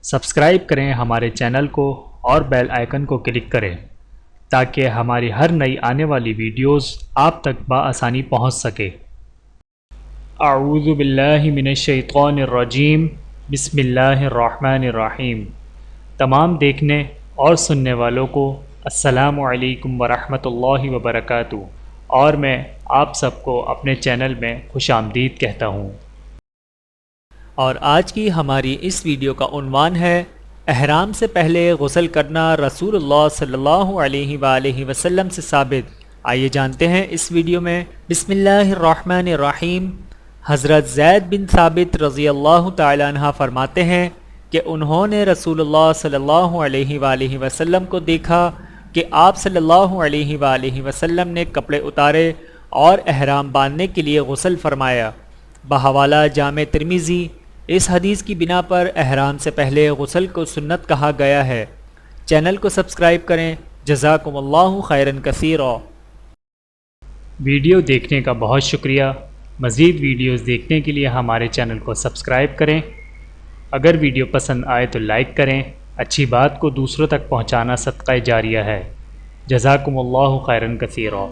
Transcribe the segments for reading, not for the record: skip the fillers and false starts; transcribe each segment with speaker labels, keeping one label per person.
Speaker 1: Subscribe کریں ہمارے channel کو اور بیل آئیکن کو کلک کریں تاکہ ہماری ہر نئی آنے والی ویڈیوز آپ تک بآسانی پہنچ سکے۔ اعوذ باللہ من الشیطان الرجیم، بسم اللہ الرحمن الرحیم۔ تمام دیکھنے اور سننے والوں کو السلام علیکم ورحمۃ اللہ وبرکاتہ، اور میں آپ سب کو اپنے چینل میں خوش آمدید کہتا ہوں۔ اور آج کی ہماری اس ویڈیو کا عنوان ہے احرام سے پہلے غسل کرنا رسول اللہ صلی اللہ علیہ وآلہ وسلم سے ثابت۔ آئیے جانتے ہیں اس ویڈیو میں۔ بسم اللہ الرحمن الرحیم۔ حضرت زید بن ثابت رضی اللہ تعالیٰ عنہ فرماتے ہیں کہ انہوں نے رسول اللہ صلی اللہ علیہ وآلہ وسلم کو دیکھا کہ آپ صلی اللہ علیہ وآلہ وسلم نے کپڑے اتارے اور احرام باندھنے کے لیے غسل فرمایا۔ بحوالہ جامع ترمذی، اس حدیث کی بنا پر احرام سے پہلے غسل کو سنت کہا گیا ہے۔ چینل کو سبسکرائب کریں۔ جزاکم اللہ خیرا کثیرا۔ ویڈیو دیکھنے کا بہت شکریہ۔ مزید ویڈیوز دیکھنے کے لیے ہمارے چینل کو سبسکرائب کریں۔ اگر ویڈیو پسند آئے تو لائک کریں۔ اچھی بات کو دوسروں تک پہنچانا صدقہ جاریہ ہے۔ جزاکم اللہ خیرا کثیرا۔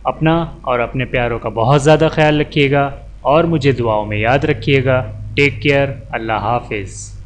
Speaker 1: اپنا اور اپنے پیاروں کا بہت زیادہ خیال رکھیے گا اور مجھے دعاؤں میں یاد رکھیے گا۔ Take care. اللہ حافظ۔